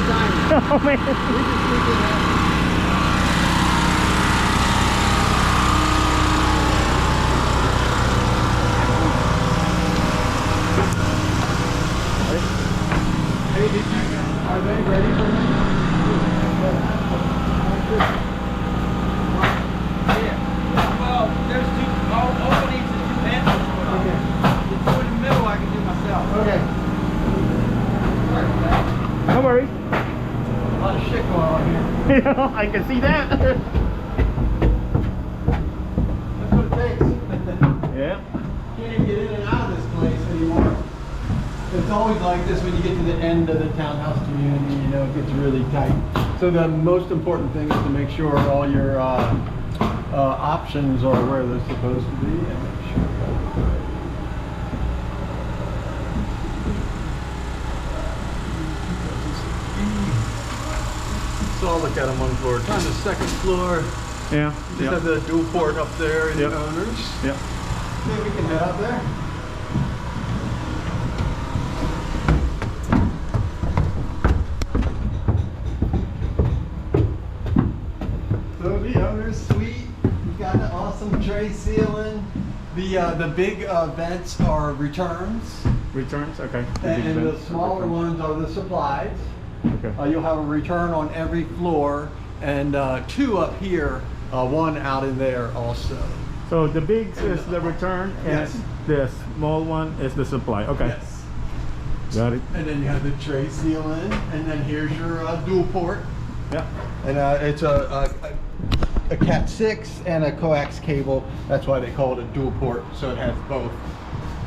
whole time. Oh man. We just sneak in there. Are they ready for me? Yeah. Well, there's two. All it needs is two pencils. Okay. The two in the middle I can do myself. Okay. Sorry for that. No worries. A lot of shit going on here. I can see that. That's what it takes. Yeah. Can't even get in and out of this place anymore. It's always like this when you get to the end of the townhouse community, you know, it gets really tight. So the most important thing is to make sure all your options are where they're supposed to be. And make sure. So I'll look at them one floor. It's on the second floor. Yeah. You just have the dual port up there in the owners. Yeah. Maybe we can head up there. So the owner's suite, you've got an awesome tray ceiling. The big vents are returns. Returns, okay. And the smaller ones are the supplies. Okay. You'll have a return on every floor and two up here, one out in there also. So the big is the return and Yes. the small one is the supply. Okay. Yes. Got it. And then you have the tray ceiling, and then here's your dual port. Yeah. And it's a Cat 6 and a coax cable. That's why they call it a dual port, so it has both.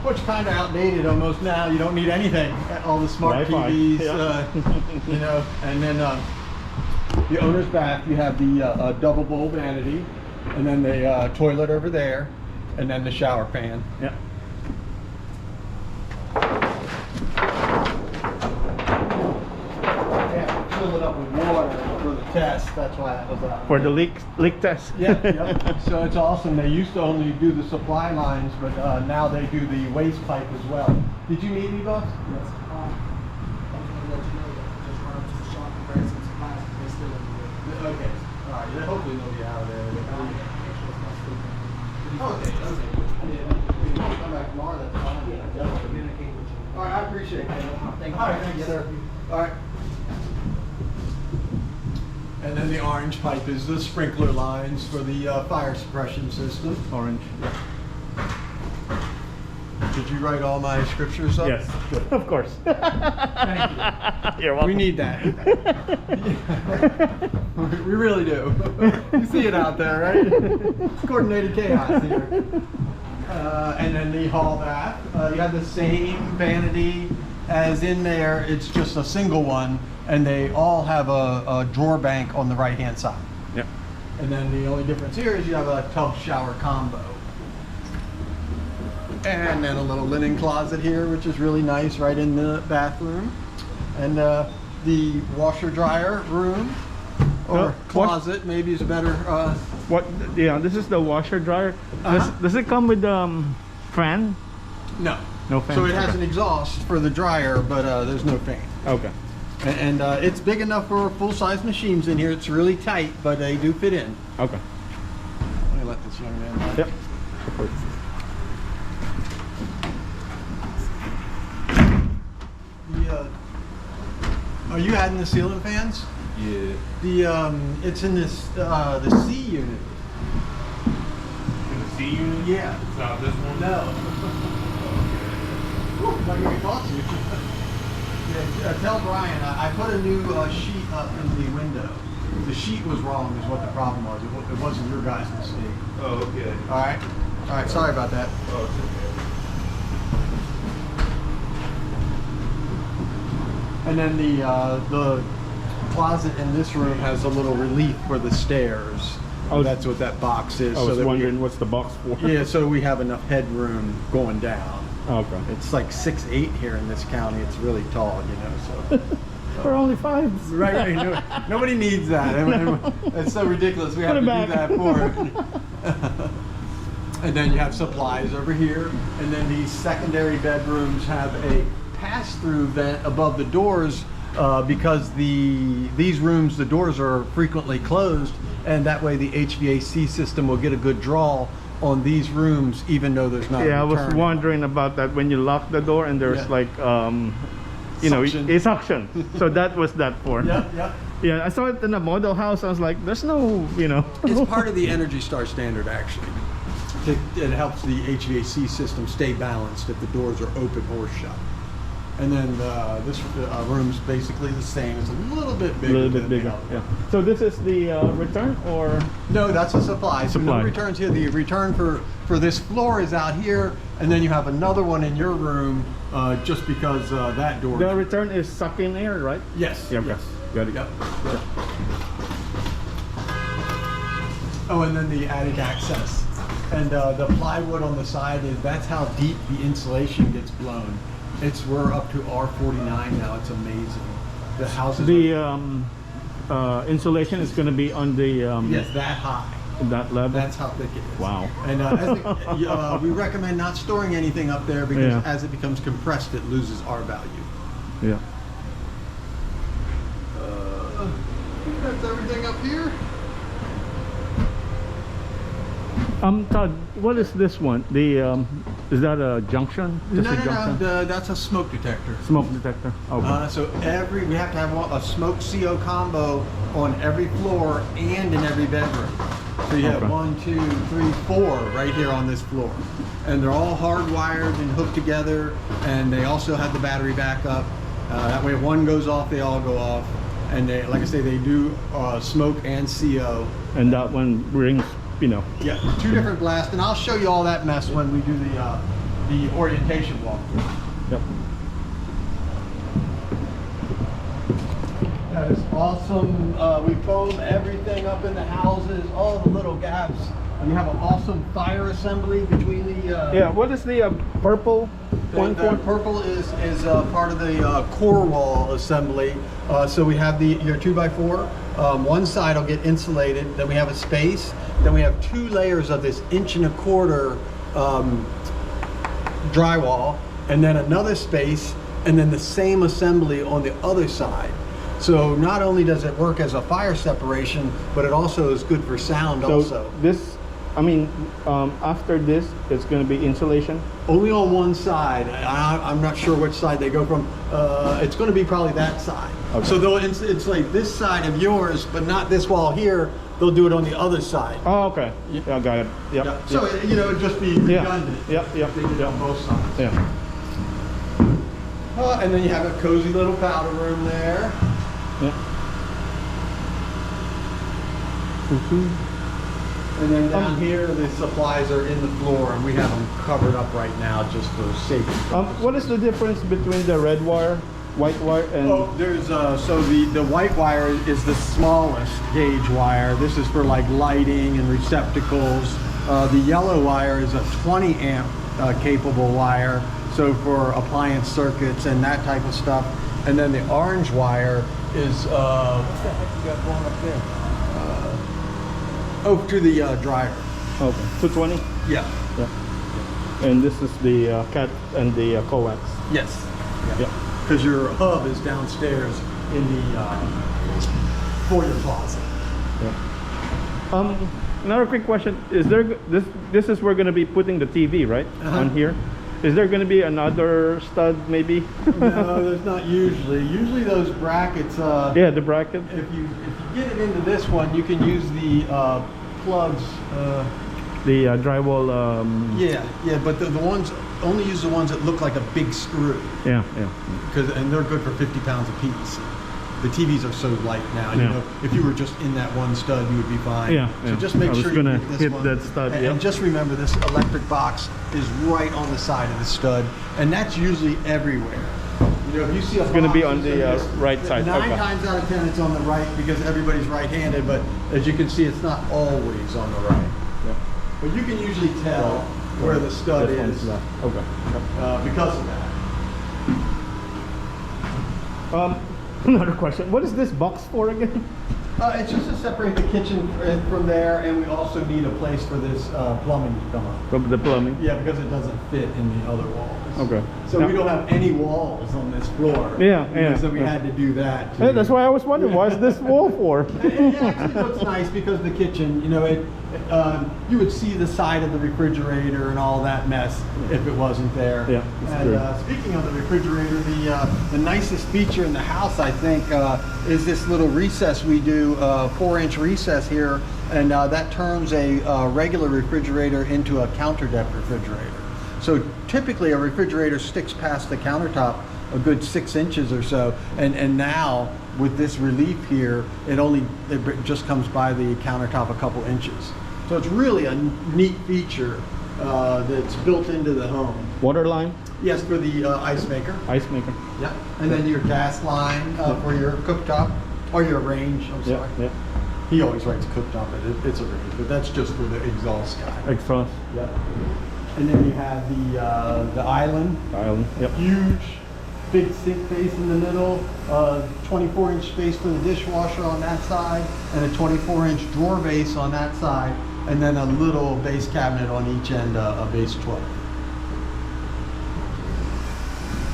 Which kind of outdated almost now. You don't need anything. All the smart Wi-Fi. TVs, Yeah. you know. And then the owner's bath, you have the double bowl vanity, and then the toilet over there, and then the shower pan. Yeah. Yeah, fill it up with water for the test. That's why that was out. For the leak test. Yeah, yeah. So it's awesome. They used to only do the supply lines, but now they do the waste pipe as well. Did you need me, boss? Yes. I just want to let you know that just run up to the shop and grab some supplies if they're still in the Okay. All right. Yeah, hopefully they'll be out of there. Okay. Okay. Yeah. Come back tomorrow. That's fine. Yeah. communicate with you. All right. I appreciate it. Thank you. All right. Thank you, sir. All right. And then the orange pipe is the sprinkler lines for the fire suppression system. Orange. Did you write all my scriptures up? Yes. Of course. Thank you. You're welcome. We need that. We really do. You see it out there, right? It's coordinated chaos here. And then the hall bath. You have the same vanity as in there. It's just a single one, and they all have a drawer bank on the right-hand side. Yeah. And then the only difference here is you have a tub shower combo. And then a little linen closet here, which is really nice, right in the bathroom. And the washer dryer room, or closet, maybe is a better. What? Yeah. This is the washer dryer. Does it come with fan? No. No fan. So it has Okay. an exhaust for the dryer, but there's no fan. Okay. And it's big enough for full-size machines in here. It's really tight, but they do fit in. Okay. Let me let this young man know. Yep. Are you adding the ceiling fans? Yeah. It's in this the C unit. In the C unit? Yeah. It's not this one? No. Whew, like we thought you. Yeah, tell Brian I put a new sheet up in the window. The sheet was wrong, is what the problem was. It wasn't your guys' mistake. Oh, okay. All right. All right. Sorry about that. Oh, it's okay. And then the closet in this room has a little relief for the stairs. Oh, that's what that box is. I was that we- wondering what's the box for. yeah, so we have enough headroom going down. Okay. It's like 6'8" here in this county. It's really tall, you know. So We're only 5. right, no, nobody needs that. I mean, it's so ridiculous. We have to Put do it that for it. And then you have supplies over here, and then these secondary bedrooms have a pass-through vent above the doors because these rooms, the doors are frequently closed, and that way the HVAC system will get a good draw on these rooms, even though there's not. Yeah, I was return. wondering about that when you lock the door and there's Yeah. like you know, Suction. it's suction. So that was that for. Yep, yep. Yeah, I saw it in a model house. I was like, there's no, you know. It's part of the Energy Star standard, actually. It helps the HVAC system stay balanced if the doors are open or shut. And then this room's basically the same. It's a little bit A bigger. little bit than the bigger. other Yeah. one. So this is the return or? No, that's a supply. So Supply. no returns here. The return for this floor is out here, and then you have another one in your room, just because that door. The return is sucking air, right? Yes. Yeah, okay. Yes. Got it. Yep. Oh, and then the attic access, and the plywood on the side that's how deep the insulation gets blown. We're up to R49 now. It's amazing. The houses. The insulation is going to be on the Yes, that high. that level. That's how thick it is. Wow. And we recommend not storing anything up there because Yeah. as it becomes compressed, it loses R value. Yeah. I think that's everything up here. Todd, what is this one? The is that a junction? Just a junction? That's a smoke detector. Smoke detector. Okay. So we have to have a smoke CO combo on every floor and in every bedroom. So you have Okay. 1, 2, 3, 4 right here on this floor, and they're all hardwired and hooked together, and they also have the battery backup. That way, if one goes off, they all go off, and they, like I say, they do smoke and CO. And that one brings, you know. Yeah, 2 different blasts, and I'll show you all that mess when we do the orientation walkthrough. Yep. That is awesome. We foam everything up in the houses, all the little gaps. And you have an awesome fire assembly between the. Yeah. What is the purple one The for? purple is part of the core wall assembly. So we have your 2x4. One side will get insulated. Then we have a space. Then we have 2 layers of this 1.25 drywall, and then another space, and then the same assembly on the other side. So not only does it work as a fire separation, but it also is good for sound So also. this, I mean, after this, it's going to be insulation. Only on one side. I'm not sure which side they go from. It's going to be probably that side. Okay. So they'll insulate this side of yours, but not this wall here. They'll do it on the other side. Oh, okay. Yeah, got it. Yep. Yeah. So it'd just be Yeah. redundant. Yep, yep, if They did it on both sides. Yeah. And then you have a cozy little powder room there. Yeah. And then down here, the supplies are in the floor, and we have them covered up right now just for safety. What is the difference between the red wire, white wire, and Oh, there's so the white wire is the smallest gauge wire. This is for like lighting and receptacles. The yellow wire is a 20 amp capable wire, so for appliance circuits and that type of stuff. And then the orange wire is what the heck you got going up there? To the dryer. okay, 220? Yeah. Yeah. And this is the cat and the coax. Yes. Yeah. Because your hub is downstairs in the foyer closet. Yeah. Another quick question: is there this is where we're going to be putting the TV, right? Uh-huh. On here. Is there going to be another stud, maybe? No, there's not usually. Usually those brackets. Yeah, the bracket. If you get it into this one, you can use the plugs. The drywall. Yeah, but the ones only use the ones that look like a big screw, Yeah. and they're good for 50 pounds a piece. The TVs are so light now. Yeah. You know, if you were just in that one stud, you would be fine. Yeah, So yeah. just make I was sure you gonna get this hit one. that stud, And, yeah. and just remember, this electric box is right on the side of the stud, and that's usually everywhere. You know, if you see It's gonna be box on the, that's right side, 9 okay. times out of 10, it's on the right because everybody's right-handed. But as you can see, it's not always on the right. Yeah. But you can usually tell where the stud This is one's left. Okay. because of that. Another question: what is this box for again? It's just to separate the kitchen from there, and we also need a place for this plumbing to come up. From the plumbing. Yeah, because it doesn't fit in the other walls. Okay. So Yeah. we don't have any walls on this floor. Yeah, You know, yeah, So we yeah. had to do that. Hey, that's why I was wondering, why is this wall for? It actually looks nice because the kitchen, you know, you would see the side of the refrigerator and all that mess if it wasn't there. Yeah, that's and true. Speaking of the refrigerator, the nicest feature in the house, I think, is this little recess we do, 4-inch recess here, and that turns a regular refrigerator into a counter depth refrigerator. So typically a refrigerator sticks past the countertop a good 6 inches or so, and now with this relief here, it just comes by the countertop a couple inches. So it's really a neat feature that's built into the home. Water line, Yes, for the ice maker. ice maker. Yep. And then your gas line for your cooktop, or your range, I'm Yeah, sorry. yeah. He always writes cooktop, but it's a range, but that's just for the exhaust guy. Exhaust Yep. And then you have the island. island. Yep. Huge, big sink base in the middle, 24-inch space for the dishwasher on that side, and a 24-inch drawer base on that side, and then a little base cabinet on each end, a base 12.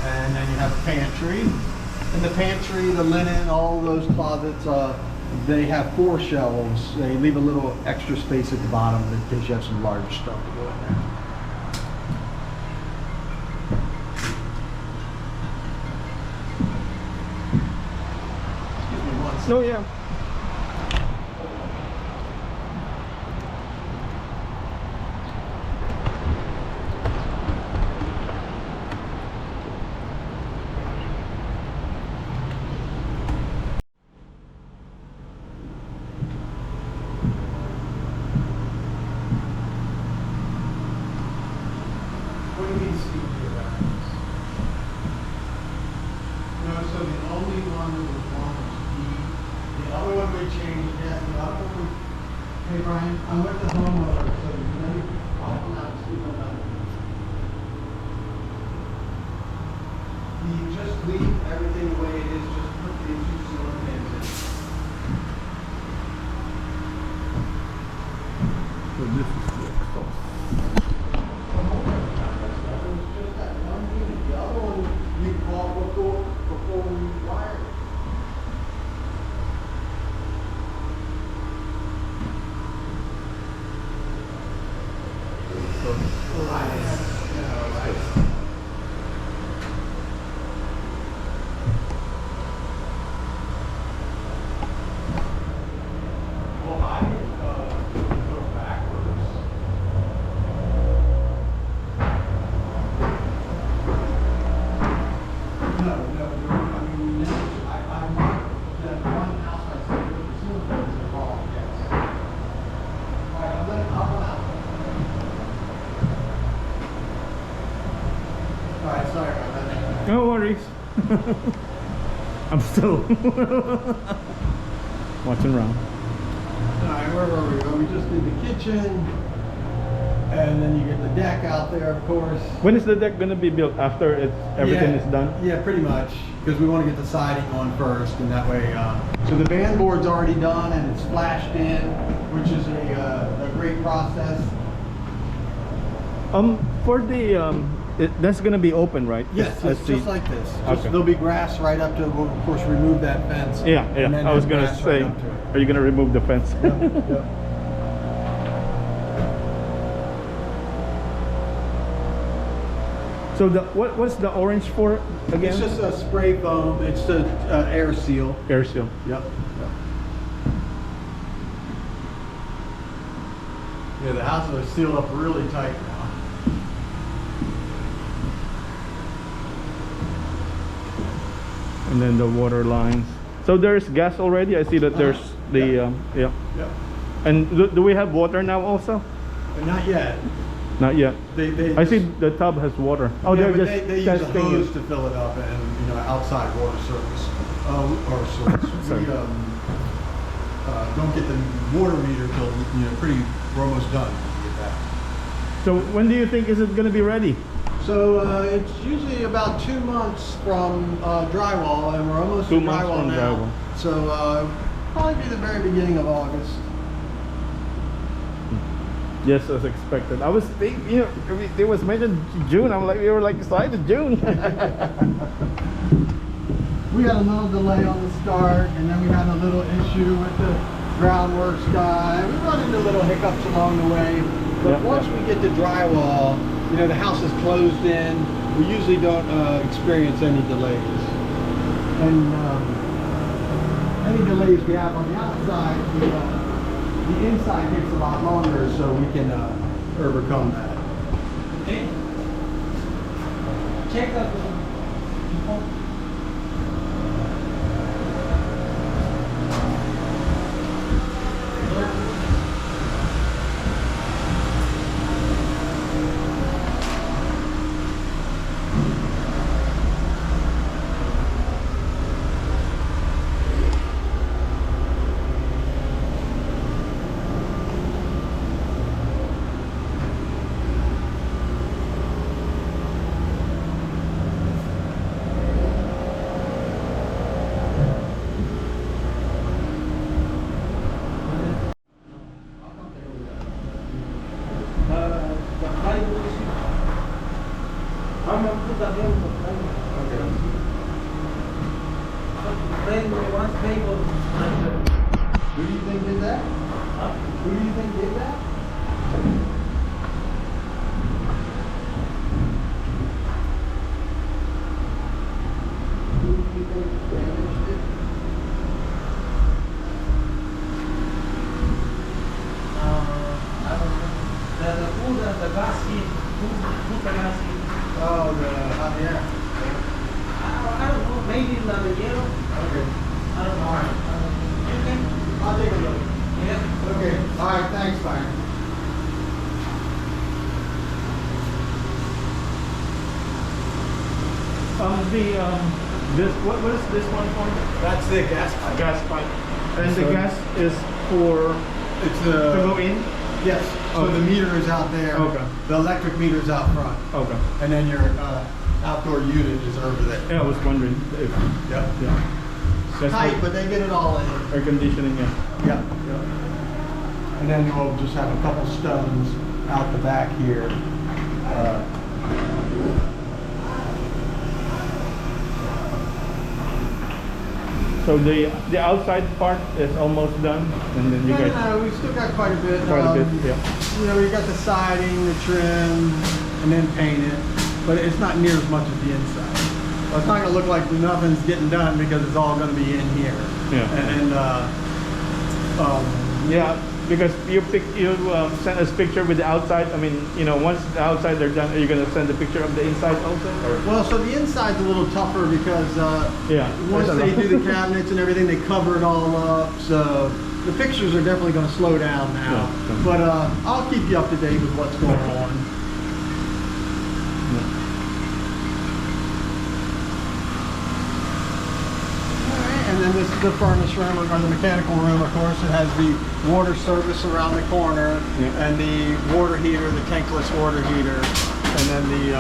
And then you have a pantry. In the pantry, the linen, all those closets, they have 4 shelves. They leave a little extra space at the bottom in case you have some large stuff to go in there. Excuse me one second. No, yeah. What do you mean speak to your variance? No, so the only one that was wrong was D. The other one we changed, yeah, the other one, hey Brian, I'm with the homeowner, so let me, I'll come out and speak on that. You just leave everything the way it is, just put the 2 ceiling fans in. So this is the exhaust. Just that one unit. The other one you bought before we wired it. Well, I go backwards. No, I mean, I want that one house I said with the ceiling fans are wrong, yes. All right, I'll go out. All right, sorry about that. No worries. I'm still watching around. All right, where were we? Well, we just did the kitchen, and then you get the deck out there, of course. When is the deck gonna be built after everything Yeah, is done? Yeah, pretty much, because we want to get the siding on first, and that way. So the band board's already done, and it's flashed in, which is a great process. For the that's gonna be open, right? Yes, I it's see. just like this. Just, Okay. There'll be grass right up to, we'll, of course, remove that fence. Yeah, and yeah. then I was have gonna grass say, right up to it. are you gonna remove the fence? Yep, yep. So what's the orange for again? It's just a spray foam. It's the air seal. Air seal. Yep. Yeah, the houses are sealed up really tight now. And then the water lines. So there's gas already. I see that there's the yeah. yeah. Yep. And do we have water now also? But not yet. Not yet. They I see just- the tub has water. Oh, yeah, they're but just they use a testing hose it. to fill it up and, you know, outside water service. Or service. Sorry. We don't get the water meter till, you know, we're almost done when we get that. So when do you think is it gonna be ready? So it's usually about 2 months from drywall, and we're almost 2 to months drywall from now. drywall. So probably be the very beginning of August. Just as expected. I was thinking, you know, it was mentioned June. I'm like, we were like excited June. We had a little delay on the start, and then we had a little issue with the groundworks guy. We run into little hiccups along the way, but Yeah, once we get to drywall, you know, the house is closed in. We usually don't experience any delays. And any delays we have on the outside, the inside takes a lot longer, so we can overcome that. Okay. Check out the plywood issue. I'm gonna put that in for plywood. Okay. Plywood, one table. Who do you think did that? Huh? Who do you think did that? Who do you think damaged it? I don't know. The food and the gas heat. Food the gas heat. Oh, the hot air. I don't know. Maybe the yellow. Okay. I don't know. You think? I'll take a look. Yeah. Okay. All right. Thanks, Byron. This what is this one for? That's the gas pipe. Gas pipe. And the So- gas is for It's to the go in? yes. So Okay. the meter is out there. Okay. The electric meter is out front, Okay. and then your outdoor unit is over there. Yeah, I was wondering if Yep. yeah. That's Tight, for but they get it all in. air conditioning, yeah. Yep. Yep. And then we'll just have a couple stones out the back here. So the outside part is almost done, and then you guys No, we've still got quite a bit. quite a bit, yeah. You know, we got the siding, the trim, and then painted, but it's not near as much as the inside. Well, it's not gonna look like nothing's getting done because it's all gonna be in here. Yeah. Yeah, because you sent us picture with the outside. I mean, you know, once the outside they're done, are you gonna send a picture of the inside also? Or? well, so the inside's a little tougher because Yeah. once there's a they lot. do the cabinets and everything, they cover it all up. So the pictures are definitely gonna slow down now. Yeah. But I'll keep you up to date with what's going on. And then this is the furnace room, or the mechanical room, of course. It has the water service around the corner, Yeah. and the water heater, the tankless water heater, and then the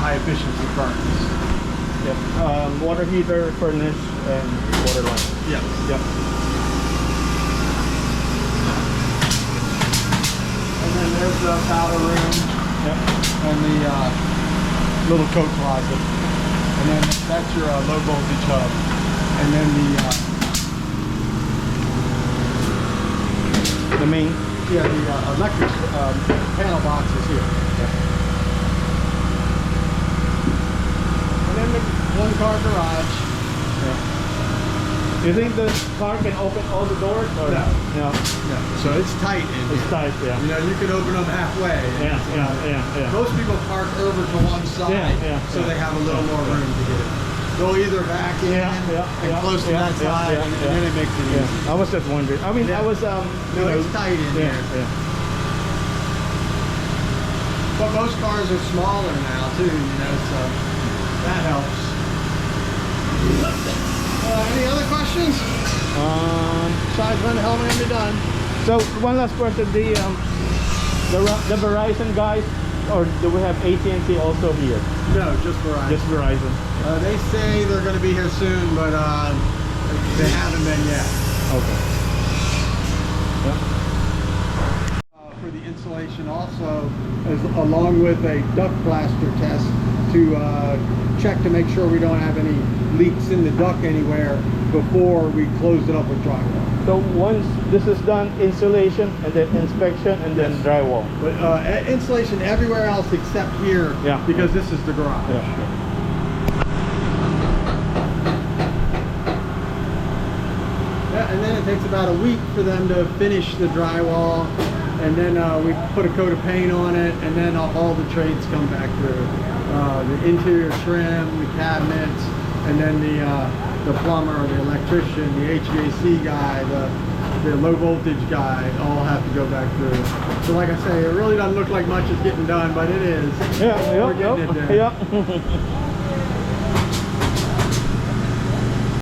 high efficiency furnace. Yep. Water heater, furnace, and water line. Yes. Yep. And then there's the powder room, Yep. and the little coat closet. And then that's your low voltage hub. And then The main. the electric panel box is here. And then the one car garage. Yeah. You think the car can open all the doors? Or? No. No. Yeah. So it's tight in It's here. tight. Yeah. You know, you can open them halfway. Yeah. Yeah. Most people park over to one side, Yeah, so yeah. they have a little more room to get it. They'll either back in and close to that side, and then it makes it easy. Yeah. I was just wondering. I mean, Yeah. I was No, it's tight in yeah, here. yeah. But most cars are smaller now too, you know, so that helps. Any other questions? Besides when the hell am I gonna be done? So one last question: the Verizon guys, or do we have AT&T also here? No, just Verizon. Just Verizon. They say they're going to be here soon, but they haven't been yet. Okay. Yeah. For the insulation installation also, along with a duct plaster test to check to make sure we don't have any leaks in the duct anywhere before we close it up with drywall. So once this is done, insulation and then inspection and then drywall. But installation everywhere else except here, Yeah. because this is the garage. Yeah. Yeah, and then it takes about a week for them to finish the drywall, and then we put a coat of paint on it, and then all the trades come back through. The interior trim, the cabinets, and then the plumber, the electrician, the HVAC guy, the low voltage guy, all have to go back through. So like I say, it really doesn't look like much is getting done, but it is. Yeah, We're getting it there. yeah.